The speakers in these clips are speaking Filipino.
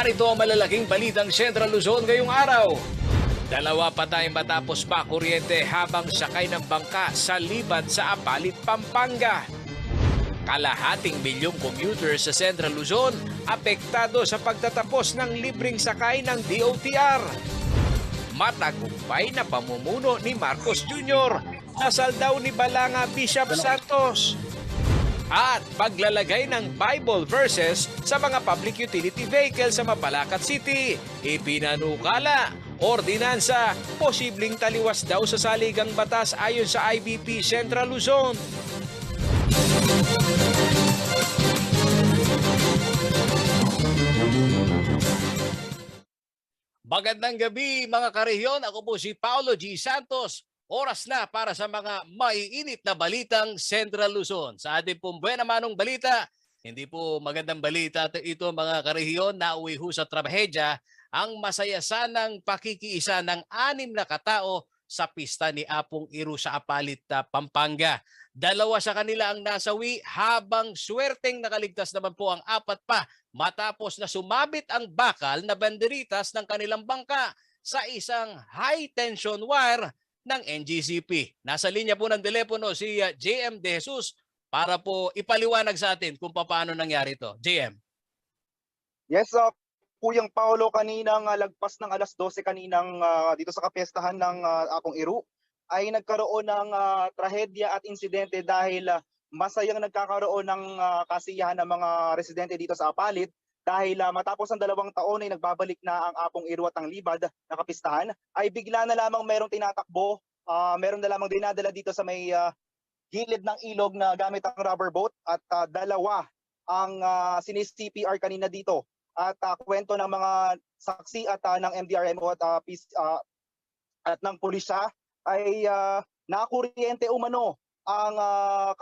Narito ang malalaking balitang Central Luzon ngayong araw. Dalawa patay matapos makuryente habang sakay ng bangka sa libat sa Apalit, Pampanga. Kalahating milyong commuters sa Central Luzon apektado sa pagtatapos ng libreng sakay ng DOTR. Matagumpay na pamumuno ni Marcos Jr. Dasal daw ni Balanga Bishop Santos. At paglalagay ng Bible verses sa mga public utility vehicle sa Mapalacat City. Ipinanukala, ordinansa, posibleng taliwas daw sa saligang batas ayon sa IBP Central Luzon. Magandang gabi mga karehiyon, ako po si Paulo G. Santos. Oras na para sa mga maiinit na balitang Central Luzon. Sa ating pong buena manong balita, hindi po magandang balita ito mga karehiyon, na uwi ho sa trahedya ang masaya sanang pakikiisa ng 6 na katao sa pista ni Apong Iro sa Apalit, Pampanga. 2 sa kanila ang nasawi habang swerteng nakaligtas naman po ang 4 pa matapos na sumabit ang bakal na banderitas ng kanilang bangka sa isang high tension wire ng NGCP. Nasa linya po ng telepono si JM De Jesus para po ipaliwanag sa atin kung paano nangyari ito. JM. Yes, Kuyang Paolo, kaninang lagpas ng alas 12 kaninang dito sa kapestahan ng Apong Iro ay nagkaroon ng trahedya at insidente dahil masayang nagkakaroon ng kasiyahan ng mga residente dito sa Apalit dahil matapos ang 2 taon ay nagbabalik na ang Apong Iro at ang Libad na kapistahan, ay bigla na lamang mayroong tinatakbo, meron na lamang dinadala dito sa may gilid ng ilog na gamit ang rubber boat at 2 ang sinis-CPR kanina dito. At kwento ng mga saksi at ng MDRMO at ng pulisya ay nakuryente umano ang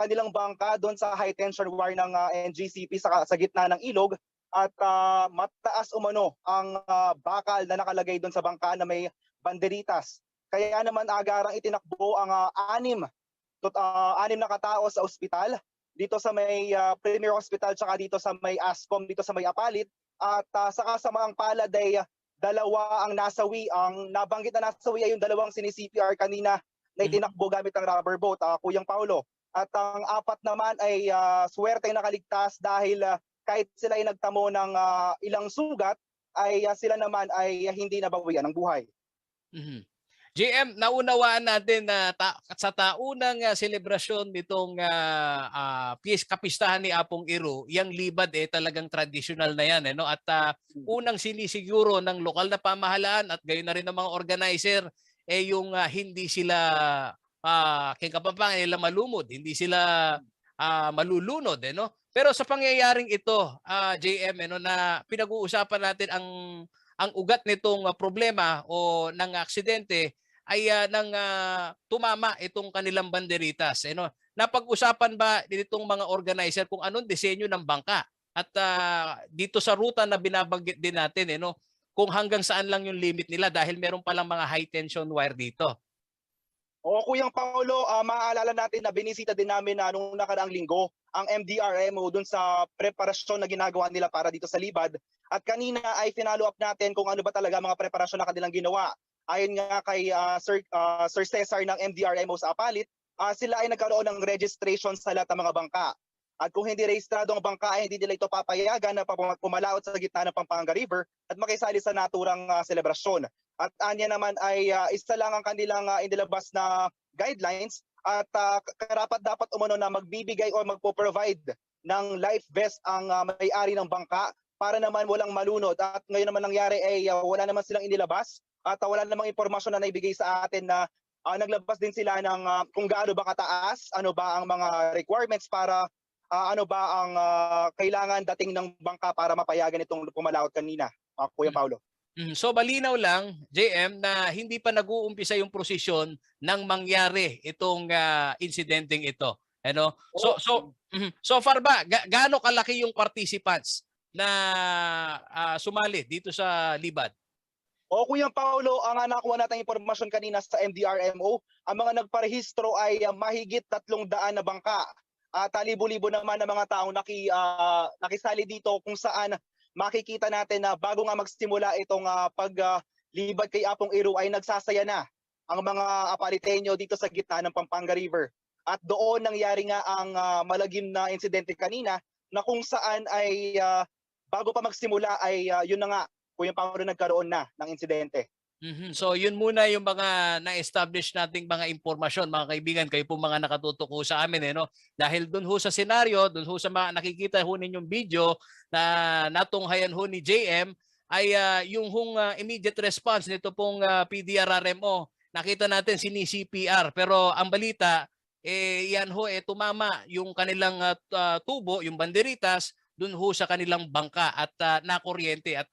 kanilang bangka doon sa high tension wire ng NGCP sa gitna ng ilog at mataas umano ang bakal na nakalagay doon sa bangka na may banderitas. Kaya naman agarang itinakbo ang 6 na katao sa ospital dito sa may Premier Hospital tsaka dito sa may ASCOM dito sa may Apalit. At sa kasamaang palad ay 2 ang nasawi. Ang nabanggit na nasawi ay yung 2 sini-CPR kanina na itinakbo gamit ang rubber boat, Kuyang Paulo. At ang 4 naman ay swerte nakaligtas dahil kahit sila ay nagtamo ng ilang sugat, ay sila naman ay hindi nabawian ng buhay. JM, naunawaan natin na sa taunang selebrasyon nitong kapistahan ni Apong Iro, yung libad talagang traditional na yan. No? At unang sinisiguro ng lokal na pamahalaan at gayon na rin ng mga organizer yung hindi sila kinapapangan nila malumod, hindi sila malulunod. No? Pero sa pangyayaring ito, JM, na pinag-uusapan natin ang ugat nitong problema o ng aksidente ay nang tumama itong kanilang banderitas. Napag-usapan ba nitong mga organizer kung anong disenyo ng bangka? At dito sa ruta na binabanggit din natin, kung hanggang saan lang yung limit nila dahil meron palang mga high tension wire dito. O Kuyang Paulo, maaalala natin na binisita din namin nung nakaraang linggo ang MDRMO dun sa preparasyon na ginagawa nila para dito sa Libad. At kanina ay finalo up natin kung ano ba talaga mga preparasyon na kanilang ginawa. Ayon nga kay Sir Cesar ng MDRMO sa Apalit, sila ay nagkaroon ng registration sa lahat ng mga bangka. At kung hindi rehistrado ang bangka ay hindi nila ito papayagan na pumalaot sa gitna ng Pampanga River at makisali sa naturang selebrasyon. At anya naman ay isa lang ang kanilang inilabas na guidelines at karapat dapat umano na magbibigay o magpo-provide ng life vest ang may-ari ng bangka para naman walang malunod. At ngayon naman nangyari ay wala naman silang inilabas at wala namang impormasyon na naibigay sa atin na naglabas din sila ng kung gaano ba kataas, ano ba ang mga requirements para ano ba ang kailangan dating ng bangka para mapayagan itong pumalaot kanina, Kuya Paulo. So malinaw lang, JM, na hindi pa nag-uumpisa yung prosesyon nang mangyari itong insidenteng ito. So far ba gaano kalaki yung participants na sumali dito sa Libad? O Kuya Paulo, ang nakuha nating impormasyon kanina sa MDRMO, ang mga nagparehistro ay mahigit 300 na bangka. At libo-libo naman ng mga taong nakisali dito kung saan makikita natin na bago nga magsimula itong paglibad kay Apong Iro ay nagsasaya na ang mga Apaliteño dito sa gitna ng Pampanga River. At doon nangyari nga ang malagim na insidente kanina na kung saan ay bago pa magsimula ay yun na nga, Kuya Paolo, nagkaroon na ng insidente. So yun muna yung mga na-establish nating mga impormasyon, mga kaibigan, kayo po mga nakatutok ho sa amin no. Dahil doon ho sa senaryo, doon ho sa mga nakikita ho ninyong video na natunghayan ho ni JM ay yung immediate response nito pong PDRRMO. Nakita natin CPR, pero ang balita yan ho tumama yung kanilang tubo, yung banderitas dun ho sa kanilang bangka at nakuryente. At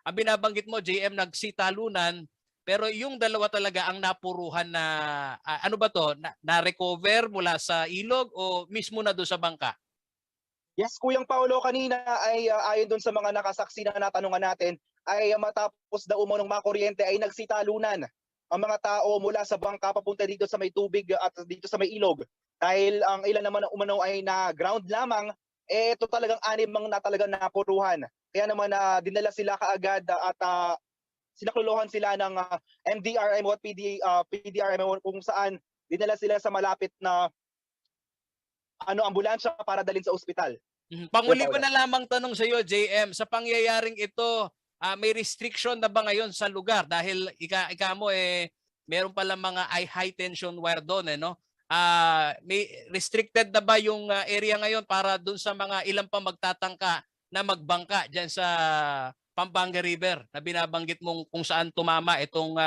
ang binabanggit mo, JM, nagsitalunan, pero yung dalawa talaga ang napuruhan na, ano ba to, na-recover mula sa ilog o mismo na doon sa bangka? Yes, Kuyang Paolo, kanina ay ayon doon sa mga nakasaksi na natanungan natin, ay matapos daw umunong makuryente ay nagsitalunan ang mga tao mula sa bangka papunta dito sa may tubig at dito sa may ilog. Dahil ang ilan naman na umano ay na ground lamang, ito talagang anim na talagang napuruhan. Kaya naman dinala sila kaagad at sinakuluhan sila ng MDRMO at PDRMO kung saan dinala sila sa malapit na ambulansya para dalhin sa ospital. Panguli ko na lamang tanong sa iyo, JM, sa pangyayaring ito, may restriction na ba ngayon sa lugar? Dahil ika mo meron pala mga high tension wire doon no? May restricted na ba yung area ngayon para doon sa mga ilang pa magtatangka na magbangka diyan sa Pampanga River na binabanggit mong kung saan tumama itong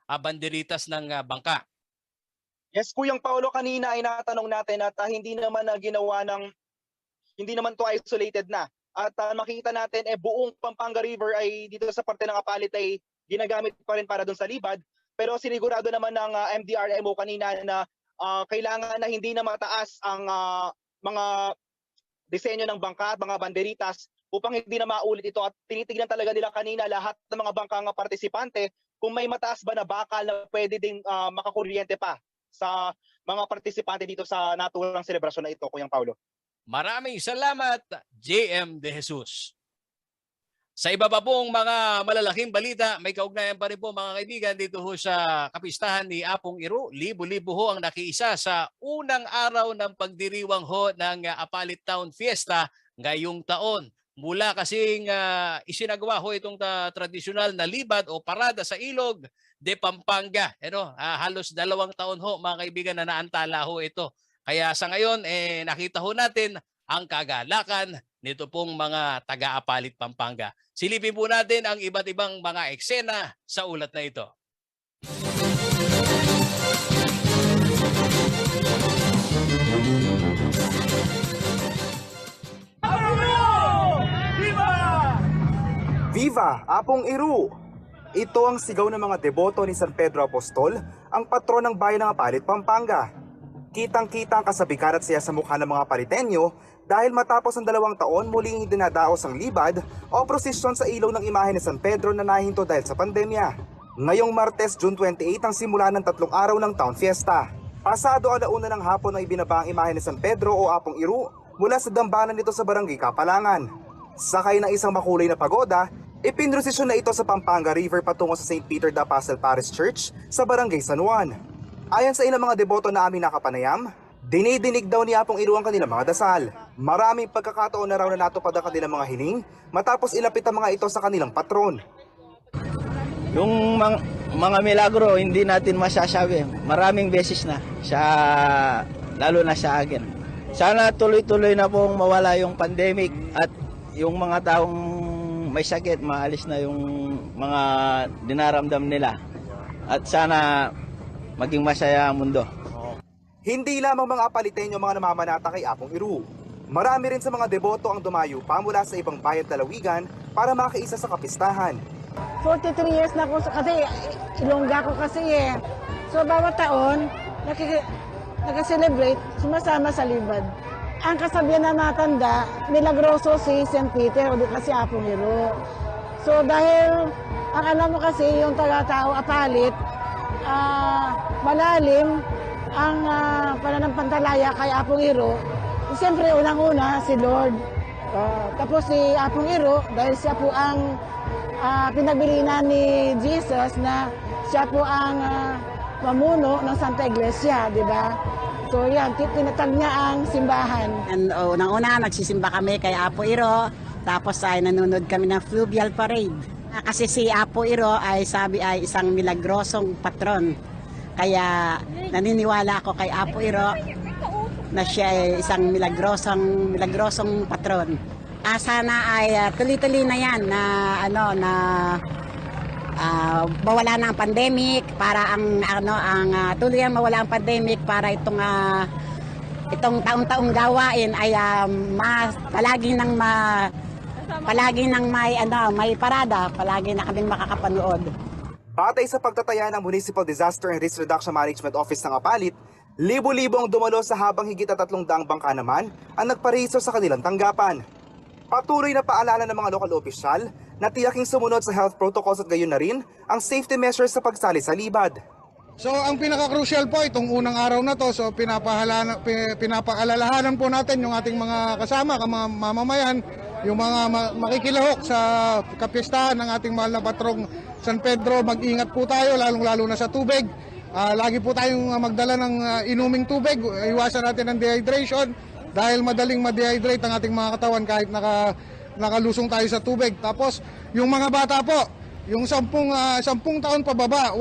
banderitas ng bangka? Yes, Kuyang Paolo, kanina ay natanong natin at hindi naman hindi naman to isolated na. At makikita natin buong Pampanga River ay dito sa parte ng Apalit ay ginagamit pa rin para doon sa libad. Pero sinigurado naman ng MDRMO kanina na kailangan na hindi na mataas ang mga disenyo ng bangka at mga banderitas upang hindi na maulit ito. At tinitignan talaga nila kanina lahat ng mga bangkang partisipante kung may mataas ba na bakal na pwede ding makakuryente pa sa mga partisipante dito sa naturang selebrasyon na ito, Kuyang Paulo. Maraming salamat, JM De Jesus. Sa iba pa pong mga malalaking balita, may kaugnayan pa rin po mga kaibigan dito ho sa kapistahan ni Apong Iro. Libo-libo ho ang nakiisa sa unang araw ng pagdiriwang ho ng Apalit Town Fiesta ngayong taon. Mula kasing isinagawa ho itong tradisyonal na libad o parada sa Ilog de Pampanga. Halos 2 taon ho mga kaibigan na naantala ho ito. Kaya sa ngayon, nakita ho natin ang kagalakan nito pong mga taga-Apalit Pampanga. Silipin po natin ang iba't ibang mga eksena sa ulat na ito. Viva Apong Iro! Ito ang sigaw ng mga deboto ni San Pedro Apostol, ang patron ng bayan ng Apalit, Pampanga. Kitang-kita ang kasabikan at siya sa mukha ng mga Paliteño dahil matapos ang 2 taon muling dinadaos ang libad o prosesyon sa ilaw ng imahe ni San Pedro na nahinto dahil sa pandemya. Ngayong Martes, June 28 ang simula ng 3 araw ng Town Fiesta. Pasado 1:00 ng hapon ay ibinaba ang imahe ni San Pedro o Apong Iro mula sa dambana nito sa Barangay Kapalangan. Sakay ng isang makulay na pagoda, ipinrosesyon na ito sa Pampanga River patungo sa St. Peter the Apostle Parish Church sa Barangay San Juan. Ayon sa ilang mga deboto na aming nakapanayam, dinidinig daw ni Apong Iro ang kanilang mga dasal. Maraming pagkakataon na raw na natupad ang kanilang mga hiling matapos ilapit ang mga ito sa kanilang patron. Yung mga milagro hindi natin masasabi. Maraming beses na lalo na sa akin. Sana tuloy-tuloy na pong mawala yung pandemic at yung mga taong may sakit maalis na yung mga dinaramdam nila. At sana maging masaya ang mundo. Hindi lamang mga Apaliteño mga namamanata kay Apong Iro. Marami rin sa mga deboto ang dumayo pa mula sa ibang bayan Dalawigan para makiisa sa kapistahan. 43 years na ako kasi Ilongga ko kasi So bawat taon nag-celebrate sumasama sa libad. Ang kasabihan na matanda, milagroso si St. Peter o di kasi Apong Iro. So dahil ang alam mo kasi yung taga-tao Apalit, malalim ang pananampalataya kay Apong Iro. Siyempre, unang-una si Lord. Tapos si Apong Iro, dahil siya po ang pinagbilinan ni Jesus na siya po ang mamuno ng Santa Iglesia, di ba? So yan, tinatag niya ang simbahan. And unang-una, nagsisimba kami kay Apo Iro, tapos ay nanonood kami ng fluvial parade. Kasi si Apo Iro ay sabi ay isang milagrosong patron. Kaya naniniwala ako kay Apo Iro na siya ay isang milagrosong patron. Sana ay tuloy-tuloy na yan na mawala na ang pandemic para tuloy ang mawala ang pandemic para itong taong-taong gawain ay palagi nang may parada, palagi na kaming makakapanood. Batay sa pagtataya ng Municipal Disaster and Risk Reduction Management Office ng Apalit, libo-libo ang dumalo sa habang higit at 300 bangka naman ang nagparehistro sa kanilang tanggapan. Patuloy na paalala ng mga lokal opisyal na tiyaking sumunod sa health protocols at gayon na rin ang safety measures sa pagsali sa libad. So ang pinaka-crucial po itong unang araw na to, so pinapaalalahanan po natin yung ating mga kasama, mga mamamayan, yung mga makikilahok sa kapistahan ng ating mahal na patrong San Pedro. Mag-ingat po tayo, lalong-lalo na sa tubig. Lagi po tayong magdala ng inuming tubig, iwasan natin ang dehydration dahil madaling ma-dehydrate ang ating mga katawan kahit nakalusong tayo sa tubig. Tapos yung mga bata po, yung 10 taon pababa,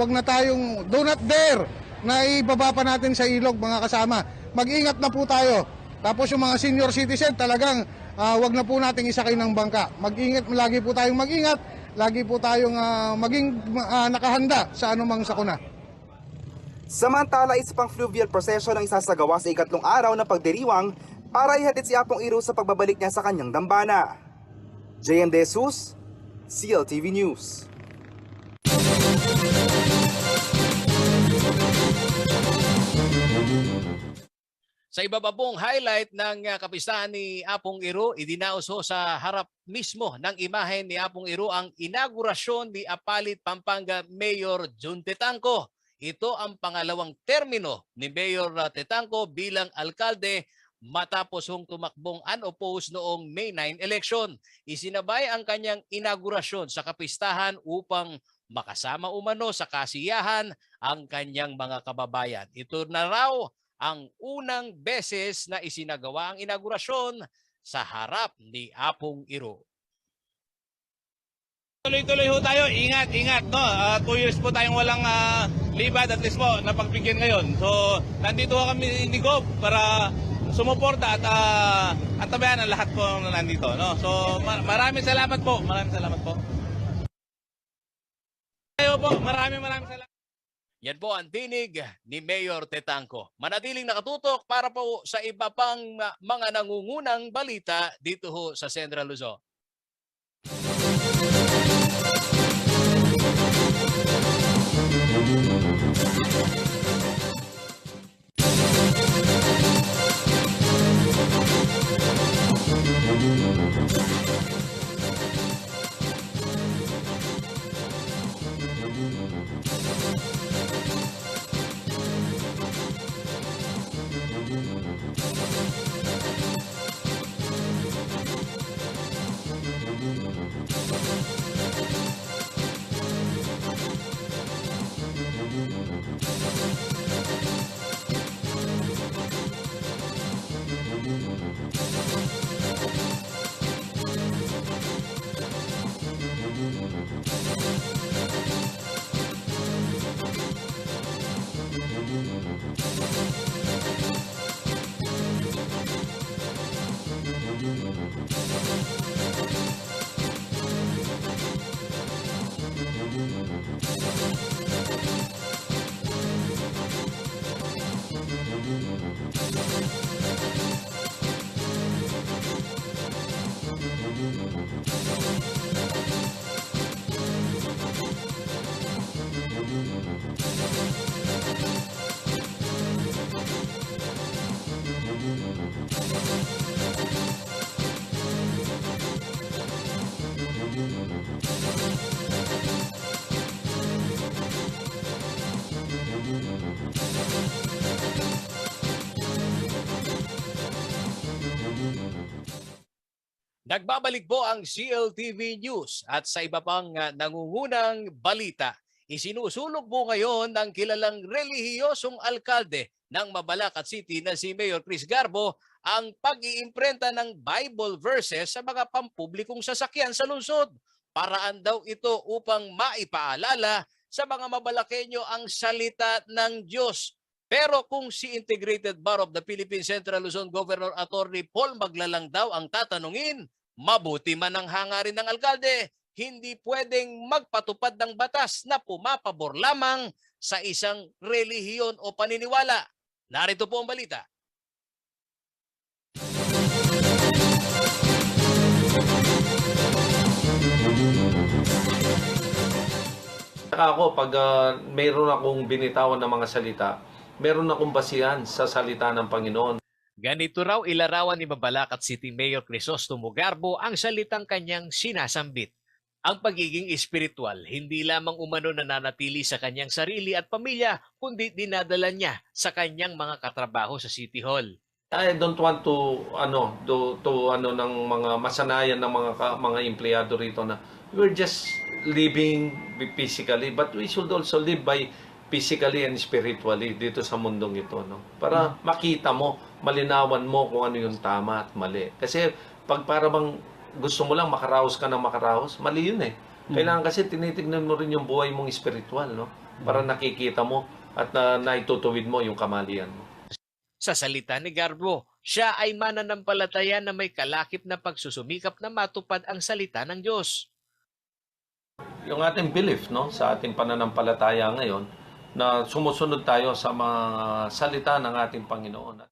do not dare na ibaba pa natin sa ilog mga kasama. Mag-ingat na po tayo. Tapos yung mga senior citizen talagang wag na po nating isakay ng bangka. Mag-ingat, lagi po tayong mag-ingat, lagi po tayong maging nakahanda sa anumang sakuna. Samantala, isa pang fluvial procession ang isasagawa sa ikatlong araw ng pagdiriwang para ihatid si Apong Iro sa pagbabalik niya sa kanyang dambana. JM De Jesus, CLTV News. Sa iba pa pong highlight ng kapistahan ni Apong Iro, idinaos sa harap mismo ng imahe ni Apong Iro ang inaugurasyon ni Apalit, Pampanga Mayor Jun Tetangco. Ito ang pangalawang termino ni Mayor Tetangco bilang alkalde matapos tumakbong unopposed noong May 9 election. Isinabay ang kanyang inaugurasyon sa kapistahan upang makasama umano sa kasiyahan ang kanyang mga kababayan. Ito na raw ang unang beses na isinagawa ang inaugurasyon sa harap ni Apong Iro. Tuloy-tuloy ho tayo, ingat, no? 2 years po tayong walang libad, at least po napagbigyan ngayon. So, nandito kami ni Gob para sumuporta at antabayan ang lahat po na nandito, no? So, maraming salamat po. Tayo po, maraming salamat. Yan po ang tinig ni Mayor Tetangco. Manatiling nakatutok para po sa iba pang mga nangungunang balita dito sa Central Luzon. Nagbabalik po ang CLTV News at sa iba pang nangungunang balita. Isinusulog po ngayon ng kilalang relihiyosong alkalde ng Mabalacat City na si Mayor Chris Garbo ang pag-iimprenta ng Bible verses sa mga pampublikong sasakyan sa lungsod. Paraan daw ito upang maipaalala sa mga Mabalakenyo ang salita ng Diyos. Pero kung si Integrated Bar of the Philippines Central Luzon Governor Attorney Paul Maglalang daw ang tatanungin, mabuti man ang hangarin ng alkalde, hindi pwedeng magpatupad ng batas na pumapabor lamang sa isang relihiyon o paniniwala. Narito po ang balita. Saka ako, pag mayroon akong binitawan ng mga salita, meron akong basihan sa salita ng Panginoon. Ganito raw ilarawan ni Mabalacat City Mayor Crisostomo Garbo ang salitang kanyang sinasambit. Ang pagiging espiritual hindi lamang umano nananatili sa kanyang sarili at pamilya, kundi dinadala niya sa kanyang mga katrabaho sa City Hall. I don't want to ng mga masanayan ng mga empleyado rito na we're just living physically, but we should also live by physically and spiritually dito sa mundong ito, no? Para makita mo, malinawan mo kung ano yung tama at mali. Kasi pag para bang gusto mo lang makaraos ka ng makaraos, mali yun eh. Kailangan kasi tinitignan mo rin yung buhay mong spiritual, no? Para nakikita mo at naitutuwid mo yung kamalian mo. Sa salita ni Garbo, siya ay mananampalataya na may kalakip na pagsusumikap na matupad ang salita ng Diyos. Yung ating belief, no, sa ating pananampalataya ngayon, na sumusunod tayo sa mga salita ng ating Panginoon.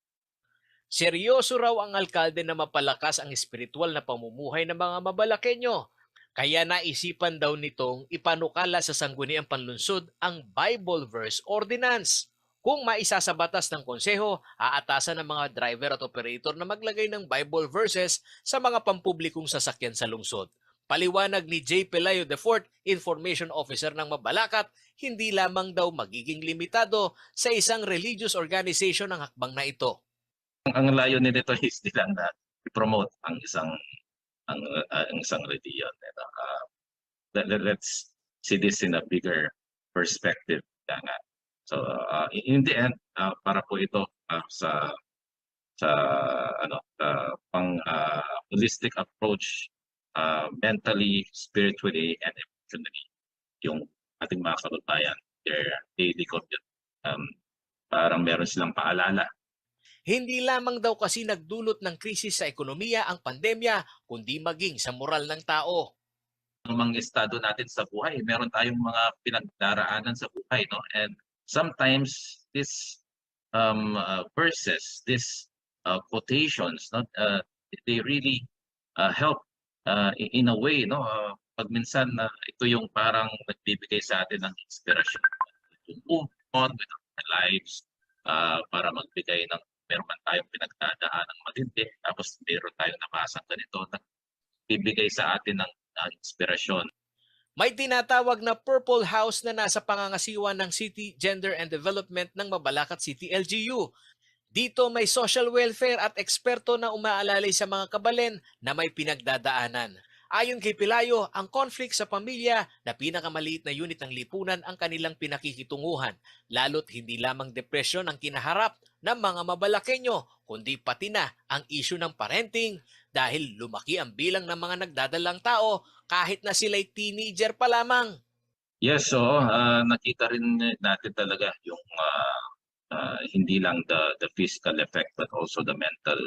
Seryoso raw ang alkalde na mapalakas ang espiritual na pamumuhay ng mga Mabalakenyo. Kaya naisipan daw nitong ipanukala sa Sangguniang Panlunsod ang Bible Verse Ordinance. Kung maisasa batas ng konseho, aatasan ng mga driver at operator na maglagay ng Bible verses sa mga pampublikong sasakyan sa lungsod. Paliwanag ni J. Pelayo IV, Information Officer ng Mabalacat, hindi lamang daw magiging limitado sa isang religious organization ang hakbang na ito. Ang layunin nito is nilang na i-promote ang isang religion. Let's see this in a bigger perspective. So in the end, para po ito sa holistic approach, mentally, spiritually, and emotionally, yung ating mga kababayan, their daily commute, parang meron silang paalala. Hindi lamang daw kasi nagdulot ng krisis sa ekonomiya ang pandemya, kundi maging sa moral ng tao. Ang mga estado natin sa buhay, meron tayong mga pinagdaraanan sa buhay, no? And sometimes this verses, these quotations, no, they really help in a way, no? Pag minsan ito yung parang nagbibigay sa atin ng inspirasyon to move on with our lives, para magbigay ng meron man tayong pinagdadaan ng matindi, tapos meron tayong nabasang ganito na bibigay sa atin ng inspirasyon. May tinatawag na Purple House na nasa pangangasiwa ng City Gender and Development ng Mabalacat City LGU. Dito may social welfare at eksperto na umaalalay sa mga kabalen na may pinagdadaanan. Ayon kay Pelayo, ang conflict sa pamilya na pinakamaliit na unit ng lipunan ang kanilang pinakikitunguhan, lalo't hindi lamang depresyon ang kinaharap ng mga Mabalakenyo, kundi pati na ang issue ng parenting dahil lumaki ang bilang ng mga nagdadalang tao kahit na sila'y teenager pa lamang. Yes, so nakita rin natin talaga yung hindi lang the physical effect but also the mental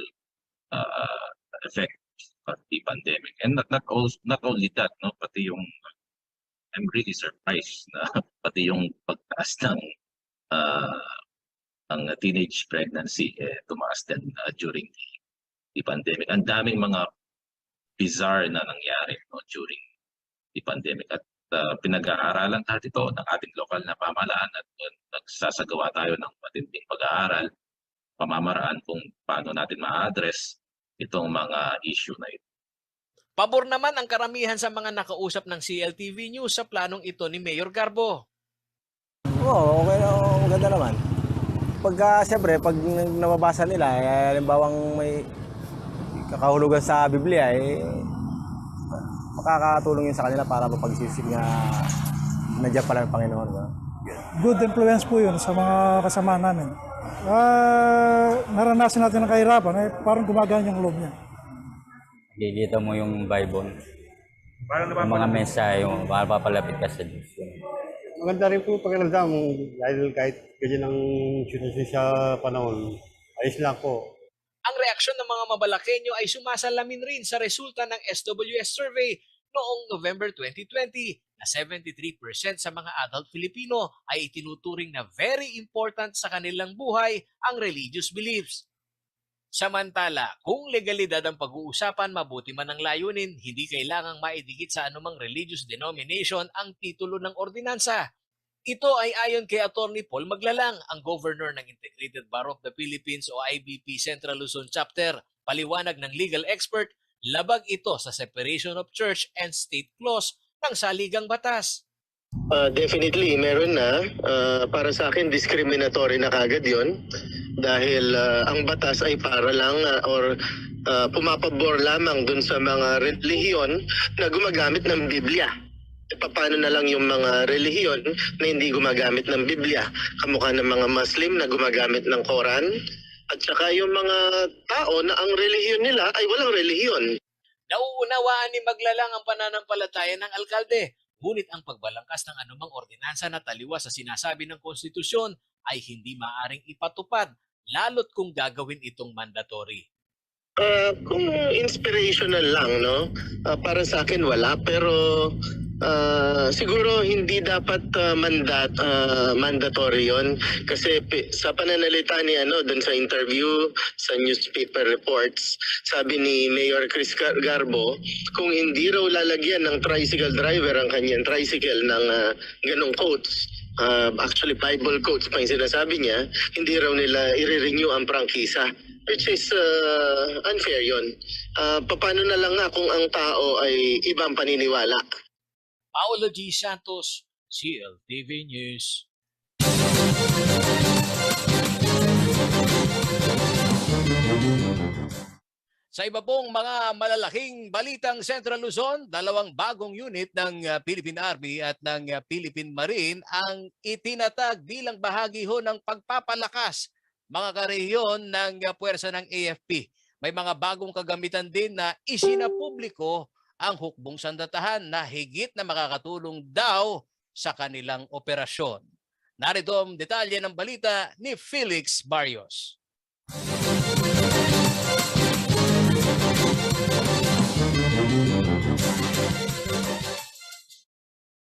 effect of the pandemic. And not only that, no, pati yung I'm really surprised na pati yung pagtaas ng ang teenage pregnancy tumaas din during the pandemic. Ang daming mga bizarre na nangyari, no, during the pandemic, at pinag-aaralan natin ito ng ating lokal na pamahalaan at nagsasagawa tayo ng matinding pag-aaral, pamamaraan kung paano natin ma-address itong mga issue na ito. Pabor naman ang karamihan sa mga nakausap ng CLTV News sa planong ito ni Mayor Garbo. Oo, okay na, maganda naman. Pagka, siyempre, pag nababasa nila, halimbawang may kakahulugan sa Biblia, makakatulong yun sa kanila para mapagsisig na nandiyan pala ang Panginoon. No? Good influence po yun sa mga kasama namin. Naranasan natin ang kahirapan, parang gumagaan yung loob niya. Kikita mo yung Bible. Yung mga mensahe, yung mapapalapit ka sa Diyos. Maganda rin po pakiramdam dahil kahit ganyan ang sitwasyon sa panahon, ayos lang po. Ang reaksyon ng mga Mabalakenyo ay sumasalamin rin sa resulta ng SWS survey noong November 2020 na 73% sa mga adult Filipino ay itinuturing na very important sa kanilang buhay ang religious beliefs. Samantala, kung legalidad ang pag-uusapan, mabuti man ang layunin, hindi kailangang maidikit sa anumang religious denomination ang titulo ng ordinansa. Ito ay ayon kay Attorney Paul Maglalang, ang Governor ng Integrated Bar of the Philippines o IBP Central Luzon Chapter. Paliwanag ng legal expert, labag ito sa Separation of Church and State Clause ng saligang batas. Definitely, meron na. Para sa akin, discriminatory na kagad yon dahil ang batas ay para lang pumapabor lamang dun sa mga relihiyon na gumagamit ng Biblia. Paano na lang yung mga relihiyon na hindi gumagamit ng Biblia? Kamukha ng mga Muslim na gumagamit ng Quran at saka yung mga tao na ang relihiyon nila ay walang relihiyon. Nauunawaan ni Maglalang ang pananampalataya ng alkalde, ngunit ang pagbalangkas ng anumang ordinansa na taliwas sa sinasabi ng konstitusyon ay hindi maaring ipatupad, lalo't kung gagawin itong mandatory. Kung inspirational lang, no? Para sa akin wala, pero siguro hindi dapat mandatory yon kasi sa pananalita ni dun sa interview sa newspaper reports, sabi ni Mayor Chris Garbo, kung hindi raw lalagyan ng tricycle driver ang kanyang tricycle ng ganong coats, actually Bible quotes pa yung sinasabi niya, hindi raw nila i-renew ang prangkisa, which is unfair yun. Paano na lang nga kung ang tao ay ibang paniniwala? Paulo G. Santos, CLTV News. Sa iba pong mga malalaking balitang Central Luzon, dalawang bagong unit ng Philippine Army at ng Philippine Marine ang itinatag bilang bahagi ho ng pagpapalakas mga karehiyon ng puwersa ng AFP. May mga bagong kagamitan din na isinapubliko ang hukbong sandatahan na higit na makakatulong daw sa kanilang operasyon. Narito ang detalye ng balita ni Felix Barrios.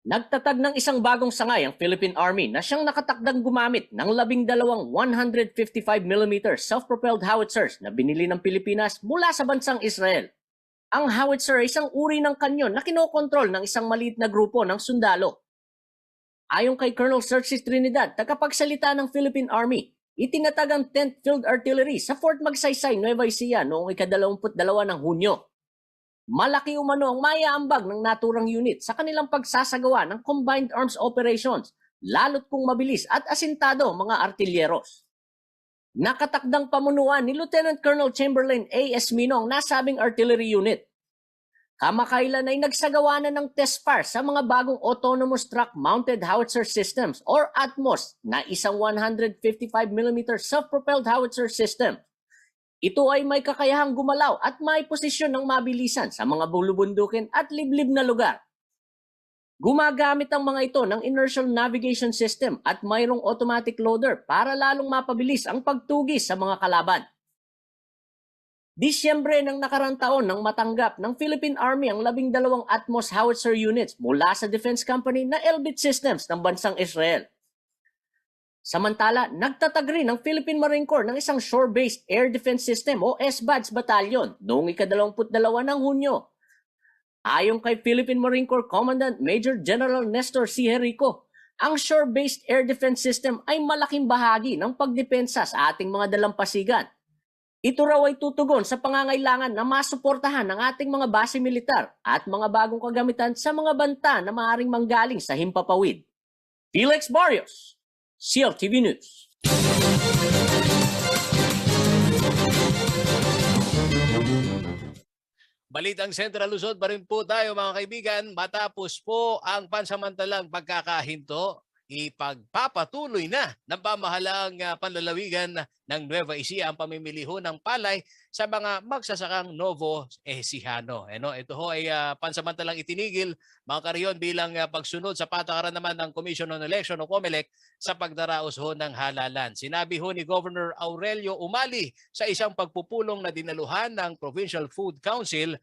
Nagtatag ng isang bagong sangay ang Philippine Army na siyang nakatakdang gumamit ng 12 155mm self-propelled howitzers na binili ng Pilipinas mula sa bansang Israel. Ang howitzer ay isang uri ng kanyon na kinokontrol ng isang maliit na grupo ng sundalo. Ayon kay Colonel Sergi Trinidad, tagapagsalita ng Philippine Army, itinatag ang 10th Field Artillery sa Fort Magsaysay, Nueva Ecija noong ika-22 ng Hunyo. Malaki umano ang maiaambag ng naturang unit sa kanilang pagsasagawa ng Combined Arms Operations, lalo't kung mabilis at asintado mga artilyeros. Nakatakdang pamunuan ni Lieutenant Colonel Chamberlain A.S. Mino ang nasabing artillery unit. Kamakailan ay nagsagawa na ng test fire sa mga bagong Autonomous Truck Mounted Howitzer Systems or ATMOS na isang 155mm self-propelled howitzer system. Ito ay may kakayahang gumalaw at may posisyon ng mabilisan sa mga bulubundukin at liblib na lugar. Gumagamit ang mga ito ng inertial navigation system at mayroong automatic loader para lalong mapabilis ang pagtugis sa mga kalaban. Disyembre ng nakarang taon nang matanggap ng Philippine Army ang 12 ATMOS howitzer units mula sa defense company na Elbit Systems ng bansang Israel. Samantala, nagtatag rin ang Philippine Marine Corps ng isang shore-based air defense system o SBADS battalion noong ika-22 ng Hunyo. Ayon kay Philippine Marine Corps Commandant Major General Nestor C. Jerico, ang shore-based air defense system ay malaking bahagi ng pagdepensa sa ating mga dalampasigan. Ito raw ay tutugon sa pangangailangan na masuportahan ng ating mga base militar at mga bagong kagamitan sa mga banta na maaaring manggaling sa himpapawid. Felix Barrios, CLTV News. Balitang Central Luzon pa rin po tayo mga kaibigan. Matapos po ang pansamantalang pagkakahinto, ipagpapatuloy na ng pamahalaang panlalawigan ng Nueva Ecija ang pamimili ho ng palay sa mga magsasakang Novo Ecijano. Ito ho ay pansamantalang itinigil mga kariyon bilang pagsunod sa patakaran naman ng Commission on Election o COMELEC sa pagdaraos ho ng halalan. Sinabi ho ni Governor Aurelio Umali sa isang pagpupulong na dinaluhan ng Provincial Food Council,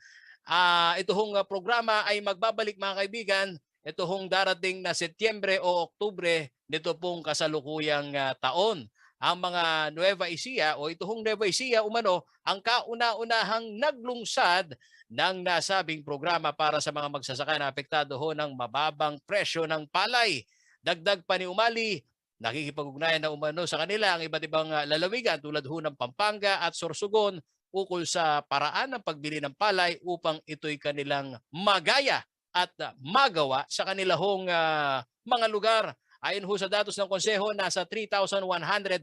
ito hong programa ay magbabalik mga kaibigan ito hong darating na Setyembre o Oktubre nito pong kasalukuyang taon. Ang mga Nueva Ecija o ito hong Nueva Ecija umano ang kauna-unahang naglungsad ng nasabing programa para sa mga magsasaka na apektado ho ng mababang presyo ng palay. Dagdag pa ni Umali, nakikipag-ugnayan na umano sa kanila ang iba't ibang lalawigan tulad ho ng Pampanga at Sorsogon ukol sa paraan ng pagbili ng palay upang ito'y kanilang magaya at magawa sa kanilahong mga lugar. Ayon ho sa datos ng konseho, nasa 3,195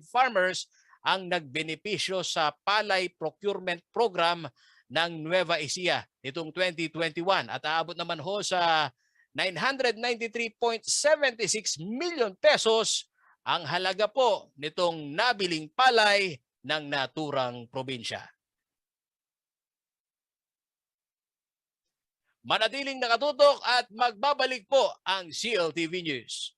farmers ang nagbenepisyo sa palay procurement program ng Nueva Ecija nitong 2021 at aabot naman ho sa 993.76 million pesos ang halaga po nitong nabiling palay ng naturang probinsya. Manatiling nakatutok at magbabalik po ang CLTV News.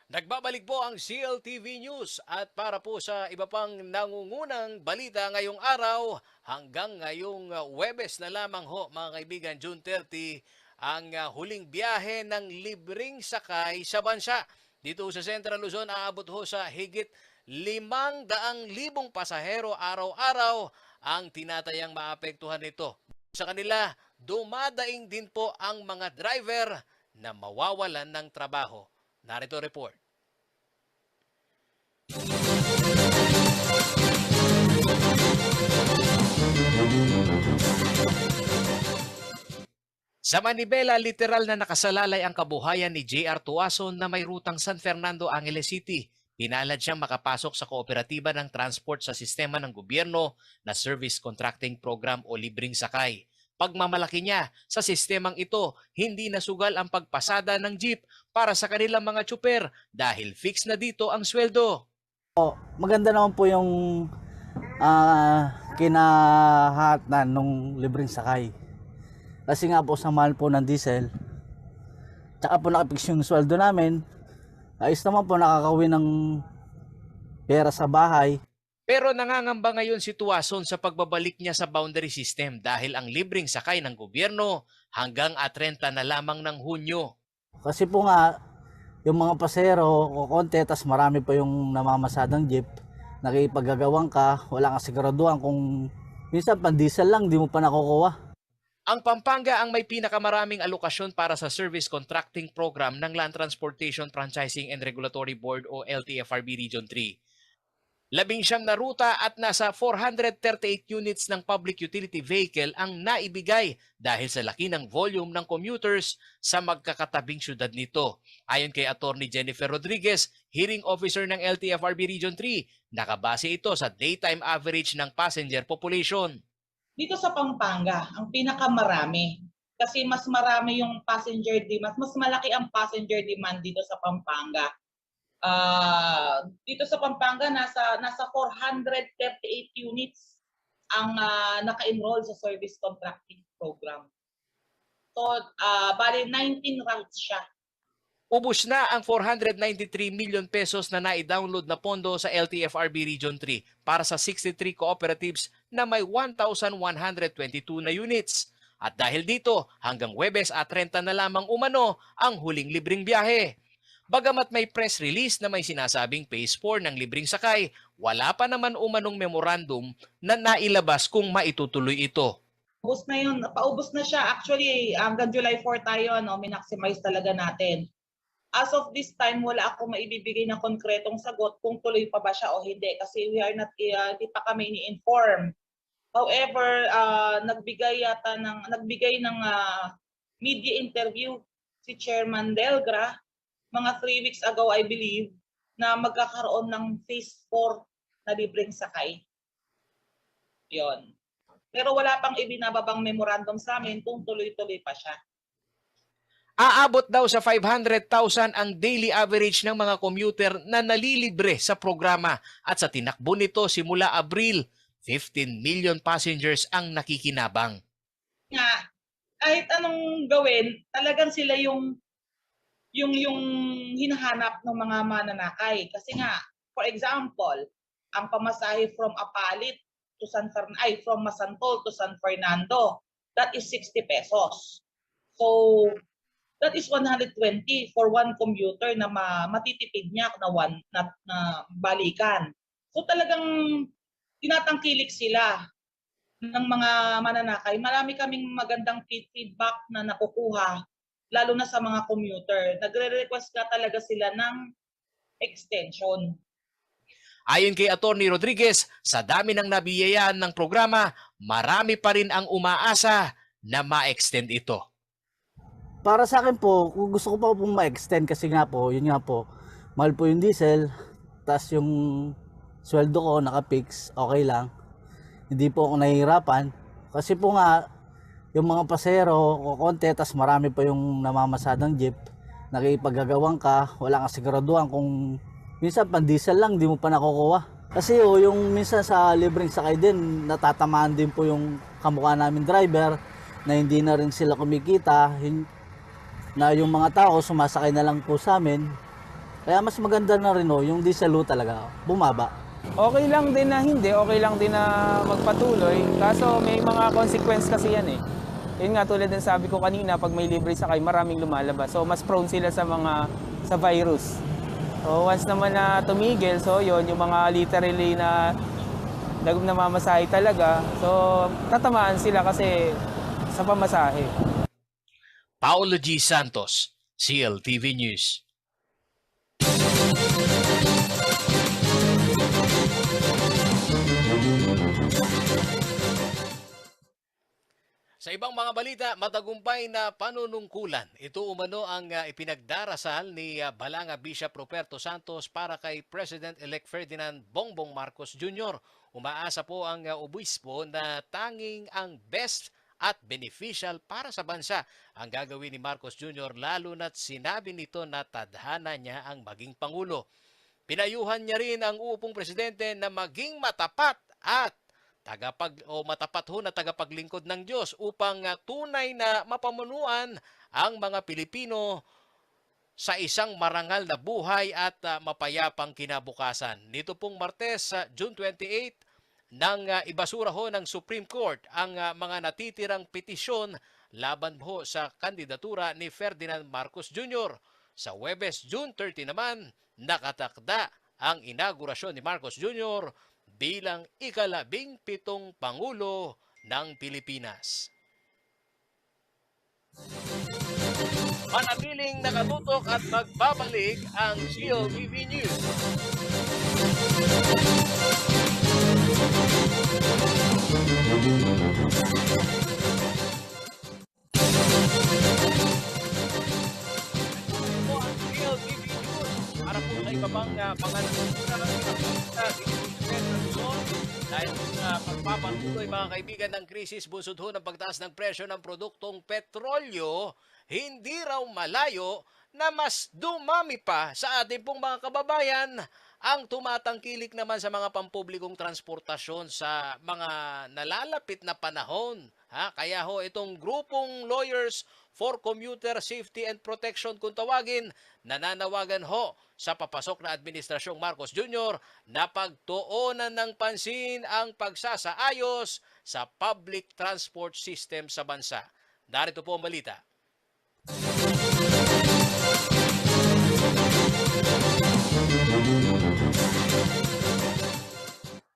Nagbabalik po ang CLTV News at para po sa iba pang nangungunang balita ngayong araw hanggang ngayong Huwebes na lamang ho mga kaibigan, June 30, ang huling biyahe ng libreng sakay sa bansa. Dito sa Central Luzon aabot ho sa higit 500,000 pasahero araw-araw ang tinatayang maapektuhan nito. Sa kanila, dumadaing din po ang mga driver na mawawalan ng trabaho. Narito report. Sa Manibela, literal na nakasalalay ang kabuhayan ni J.R. Tuason na may rutang San Fernando, Angeles City. Pinalad siyang makapasok sa kooperatiba ng transport sa sistema ng gobyerno na Service Contracting Program o Libreng Sakay. Pagmamalaki niya sa sistemang ito, hindi nasugal ang pagpasada ng jeep para sa kanilang mga tsuper dahil fix na dito ang sweldo. Maganda naman po yung kinahatan nung libreng sakay. Kasi nga po sa mahal po ng diesel, tsaka po nakapix yung sweldo namin, ayos naman po nakakawin ng pera sa bahay. Pero nangangamba ngayon si Tuason sa pagbabalik niya sa boundary system dahil ang libreng sakay ng gobyerno hanggang 30 na lamang ng Hunyo. Kasi po nga, yung mga pasero, kukonte, tas marami pa yung namamasadang jeep, nakipaggagawan ka, wala kang siguraduhan kung minsan pan-diesel lang, di mo pa nakukuha. Ang Pampanga ang may pinakamaraming alokasyon para sa Service Contracting Program ng Land Transportation Franchising and Regulatory Board o LTFRB Region 3. 19 na ruta at nasa 438 units ng public utility vehicle ang naibigay dahil sa laki ng volume ng commuters sa magkakatabing syudad nito. Ayon kay Attorney Jennifer Rodriguez, hearing officer ng LTFRB Region 3, nakabase ito sa daytime average ng passenger population. Dito sa Pampanga, ang pinakamarami. Kasi mas marami yung passenger demand, mas malaki ang passenger demand dito sa Pampanga. Dito sa Pampanga, nasa 438 units ang naka-enroll sa Service Contracting Program. So, bali 19 routes siya. Ubus na ang 493 million pesos na nai-download na pondo sa LTFRB Region 3 para sa 63 cooperatives na may 1,122 na units. At dahil dito, hanggang Huwebes at 30 na lamang umano ang huling libreng biyahe. Bagamat may press release na may sinasabing phase 4 ng libreng sakay, wala pa naman umanong memorandum na nailabas kung maitutuloy ito. Ubus na yun, paubos na siya. Actually, hanggang July 4 tayo, minaksimalize talaga natin. As of this time, wala ako maibibigay ng konkretong sagot kung tuloy pa ba siya o hindi kasi we are not, di pa kami ni-inform. However, nagbigay ng media interview si Chairman Delgra mga 3 weeks ago, I believe, na magkakaroon ng phase 4 na libreng sakay. Yon. Pero wala pang ibinababang memorandum sa amin kung tuloy-tuloy pa siya. Aabot daw sa 500,000 ang daily average ng mga commuter na nalilibre sa programa at sa tinakbo nito simula Abril, 15 million passengers ang nakikinabang. Nga, kahit anong gawin, talagang sila yung hinahanap ng mga mananakay. Kasi nga, for example, ang pamasahe from Apalit to from Masantol to San Fernando, that is 60 pesos. So, that is 120 for one commuter na matitipid niya na balikan. So talagang tinatangkilik sila ng mga mananakay. Marami kaming magandang feedback na nakukuha, lalo na sa mga commuter. Nagre-request ka talaga sila ng extension. Ayon kay Attorney Rodriguez, sa dami ng nabiyayaan ng programa, marami pa rin ang umaasa na ma-extend ito. Para sa akin po, kung gusto ko pa pong ma-extend kasi nga po, yun nga po, mahal po yung diesel, tas yung sweldo ko naka-fix, okay lang. Hindi po ako nahihirapan. Kasi po nga, yung mga pasero, kukonte, tas marami pa yung namamasadang jeep, nakipaggagawan ka, wala kang siguraduhan kung minsan pan-diesel lang, di mo pa nakukuha. Kasi yung minsan sa libreng sakay din, natatamaan din po yung kamukha namin driver, na hindi na rin sila kumikita, na yung mga tao sumasakay na lang po sa amin. Kaya mas maganda na rin yung diesel talaga bumaba. Okay lang din na hindi, okay lang din na magpatuloy. Kaso may mga consequence kasi yan eh. Yun nga tulad ng sabi ko kanina, pag may libre sakay, maraming lumalabas. So mas prone sila sa virus. So once naman na tumigil, so yun, yung mga literally na namamasahe talaga, so tatamaan sila kasi sa pamasahe. Paulo G. Santos, CLTV News. Sa ibang mga balita, matagumpay na panunungkulan. Ito umano ang ipinagdarasal ni Balanga Bishop Ruperto Santos para kay President-elect Ferdinand Bongbong Marcos Jr. Umaasa po ang obispo na tanging ang best at beneficial para sa bansa ang gagawin ni Marcos Jr. lalo na't sinabi nito na tadhana niya ang maging Pangulo. Pinayuhan niya rin ang uupong presidente na maging matapat at matapat ho na tagapaglingkod ng Diyos upang tunay na mapamunuan ang mga Pilipino sa isang marangal na buhay at mapayapang kinabukasan. Nito pong Martes, June 28, nang ibasura ho ng Supreme Court ang mga natitirang petisyon laban ho sa kandidatura ni Ferdinand Marcos Jr. Sa Huwebes, June 30 naman, nakatakda ang inaugurasyon ni Marcos Jr. bilang ika-17 Pangulo ng Pilipinas. Manatiling nakatutok at magbabalik ang CLTV News. Ito ang CLTV News para po sa iba pang mga dahil sa pagpapatuloy mga kaibigan ng krisis busod ho ng pagtaas ng presyo ng produktong petrolyo, hindi raw malayo na mas dumami pa sa ating pong mga kababayan ang tumatangkilik naman sa mga pampublikong transportasyon sa mga nalalapit na panahon. Kaya ho itong grupong Lawyers for Commuter Safety and Protection kung tawagin, nananawagan ho sa papasok na Administrasyong Marcos Jr. na pagtuunan ng pansin ang pagsasaayos sa public transport system sa bansa. Narito po ang balita.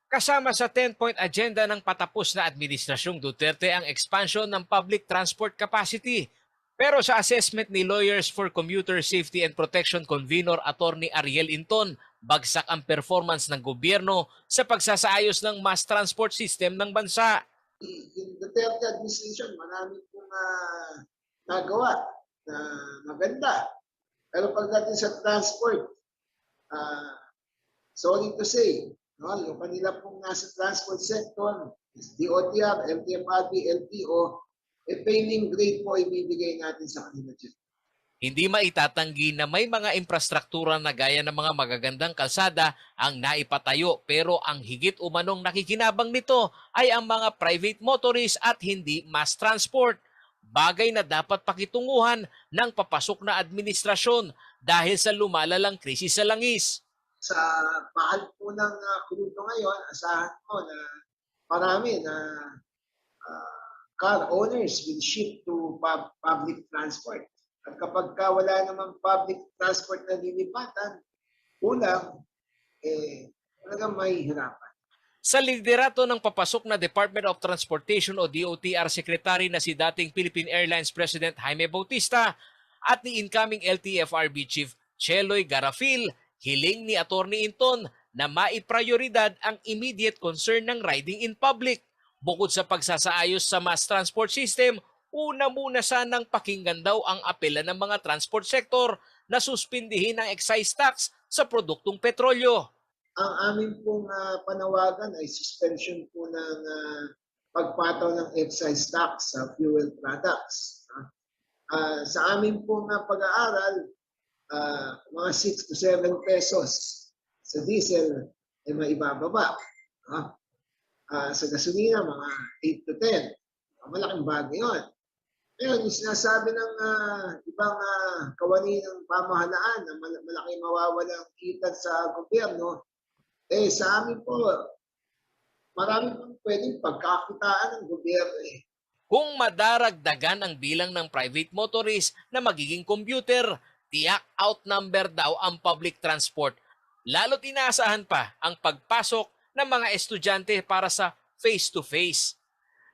Kasama sa 10-point agenda ng patapos na Administrasyong Duterte ang expansion ng public transport capacity. Pero sa assessment ni Lawyers for Commuter Safety and Protection Convenor Attorney Ariel Inton, bagsak ang performance ng gobyerno sa pagsasaayos ng mass transport system ng bansa. In the Duterte administration, marami pong nagawa na maganda. Pero pagdating sa transport, sorry to say, no, yung kanila pong nasa transport sector, DOTR, MTFRB, LTO, failing grade po ibibigay natin sa kanila dyan. Hindi maitatanggi na may mga infrastruktura na gaya ng mga magagandang kalsada ang naipatayo pero ang higit umanong nakikinabang nito ay ang mga private motorists at hindi mass transport. Bagay na dapat pakitunguhan ng papasok na administrasyon dahil sa lumalalang krisis sa langis. Sa mahal po ng krudo ngayon, asahan ko na marami na car owners will shift to public transport. At kapag wala namang public transport na lilipatan, kulang, talagang may hirapan. Sa liderato ng papasok na Department of Transportation o DOTR Secretary na si dating Philippine Airlines President Jaime Bautista at ni incoming LTFRB Chief Cheloy Garafil, hiling ni Attorney Inton na maiprioridad ang immediate concern ng riding in public. Bukod sa pagsasaayos sa mass transport system, una muna sanang pakinggan daw ang apela ng mga transport sector na suspindihin ang excise tax sa produktong petrolyo. Ang amin pong panawagan ay suspension po ng pagpataw ng excise tax sa fuel products. Sa amin pong pag-aaral, mga 6 to 7 pesos sa diesel ay maibababa. Sa gasolina, mga 8 to 10. Malaking bagay yun. Ngayon, yung sinasabi ng ibang kawani ng pamahalaan na malaki mawawalang kita sa gobyerno, sa amin po, marami pong pwedeng pagkakitaan ng gobyerno. Kung madaragdagan ang bilang ng private motorists na magiging commuter, tiyak outnumber daw ang public transport. Lalo't inaasahan pa ang pagpasok ng mga estudyante para sa face-to-face.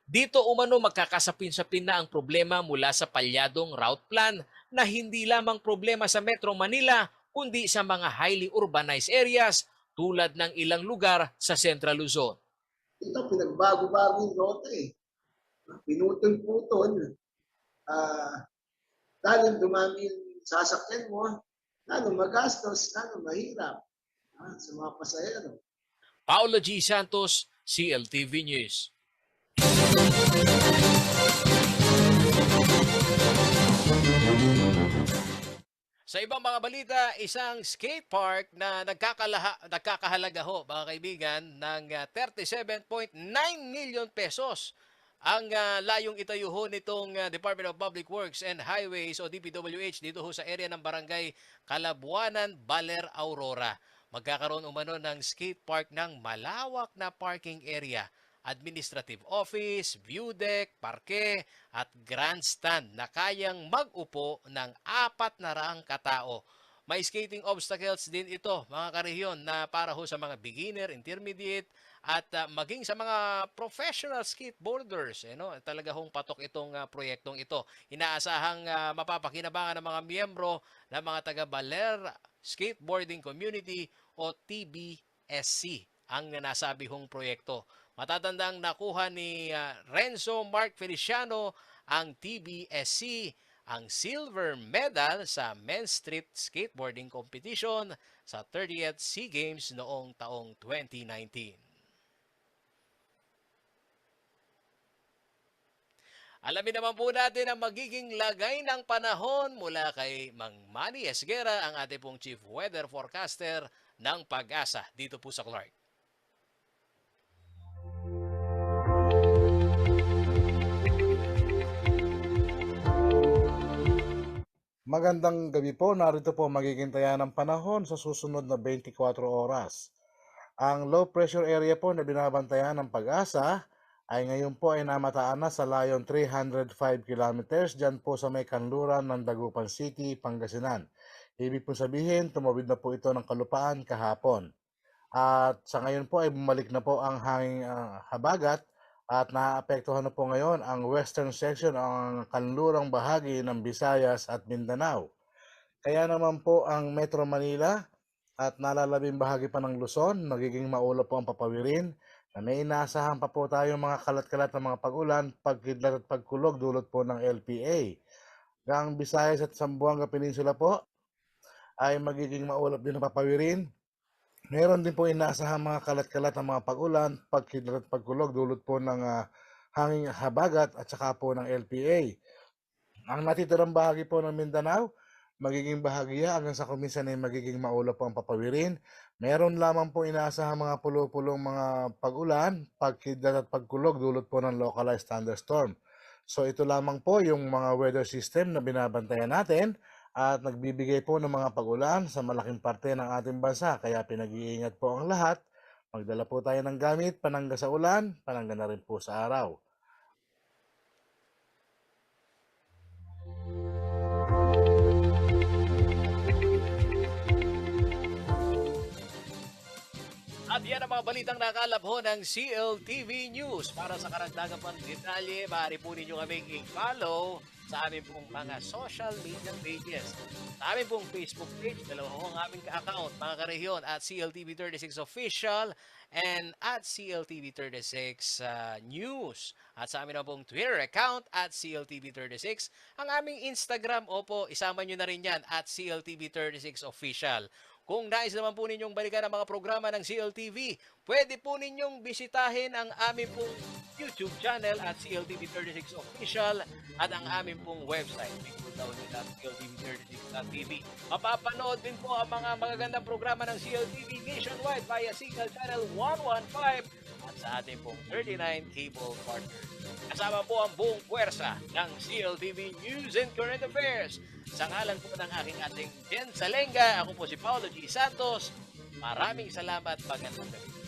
Dito umano magkakasapin-sapin na ang problema mula sa palyadong route plan na hindi lamang problema sa Metro Manila kundi sa mga highly urbanized areas tulad ng ilang lugar sa Central Luzon. Ito, pinagbago-bago yung rota eh. Pinutol-putol. Lalo dumami yung sasakyan mo, lalo magastos, lalo mahirap sa mga pasahero. Paulo G. Santos, CLTV News. Sa ibang mga balita, isang skate park na nagkakahalaga ho, mga kaibigan, ng 37.9 million pesos. Ang layong itayo ho nitong Department of Public Works and Highways o DPWH dito ho sa area ng Barangay Kalabuanan, Baler, Aurora. Magkakaroon umano ng skate park ng malawak na parking area, administrative office, view deck, parke at grandstand na kayang mag-upo ng 400 katao. May skating obstacles din ito, mga karehiyon, na para ho sa mga beginner, intermediate at maging sa mga professional skateboarders. Talaga hong patok itong proyektong ito. Inaasahang mapapakinabangan ng mga miyembro ng mga taga-Baler Skateboarding Community o TBSC ang nasabi hong proyekto. Matatandang nakuha ni Renzo Mark Feliciano ang TBSC ang silver medal sa Men's Street Skateboarding Competition sa 30th SEA Games noong taong 2019. Alamin naman po natin ang magiging lagay ng panahon mula kay Mang Manny Esguera, ang ating pong Chief Weather Forecaster ng Pag-asa dito po sa Clark. Magandang gabi po, narito po magiging taya ng panahon sa susunod na 24 oras. Ang low pressure area po na binabantayan ng Pag-asa ay ngayon po ay namataan na sa layong 305 kilometers dyan po sa may kanluran ng Dagupan City, Pangasinan. Ibig po sabihin, tumawid na po ito ng kalupaan kahapon. At sa ngayon po ay bumalik na po ang hanging habagat at naapektuhan na po ngayon ang western section, ang kanlurang bahagi ng Visayas at Mindanao. Kaya naman po ang Metro Manila at nalalabing bahagi pa ng Luzon, nagiging maulap po ang papawirin, na may inaasahan pa po tayong mga kalat-kalat na mga pag-ulan, pagkidlat at pagkulog dulot po ng LPA. Ang Visayas at Zamboanga Peninsula po ay magiging maulap din na papawirin. Meron din po inaasahan mga kalat-kalat na mga pag-ulan, pagkidlat at pagkulog dulot po ng hanging habagat at saka po ng LPA. Ang natitirang bahagi po ng Mindanao, magiging bahagya hanggang sa kuminsan ay magiging maulap po ang papawirin. Meron lamang po inaasahan mga pulo-pulong mga pag-ulan, pagkidlat at pagkulog dulot po ng localized thunderstorm. So ito lamang po yung mga weather system na binabantayan natin at nagbibigay po ng mga pag-ulan sa malaking parte ng ating bansa. Kaya pinag-iingat po ang lahat. Magdala po tayo ng gamit, panangga sa ulan, panangga na rin po sa araw. At yan ang mga balitang nakalap ho ng CLTV News. Para sa karagdagang pang detalye, maaari po ninyo kaming i-follow sa aming pong mga social media pages. Sa aming pong Facebook page, dalawa ho ang aming account, mga karehiyon, at CLTV36 Official and at CLTV36 News. At sa amin na pong Twitter account at CLTV36. Ang aming Instagram, opo, isama nyo na rin yan at CLTV36 Official. Kung nais naman po ninyong balikan ang mga programa ng CLTV, pwede po ninyong bisitahin ang aming pong YouTube channel at CLTV36 Official at ang aming pong website, www.cltv36.tv. Mapapanood din po ang mga magagandang programa ng CLTV nationwide via Signal Channel 115 at sa ating pong 39 cable partners. Kasama po ang buong puwersa ng CLTV News and Current Affairs. Sa ngalan po ng ating Jen Salenga, ako po si Paulo G. Santos. Maraming salamat, magandang gabi.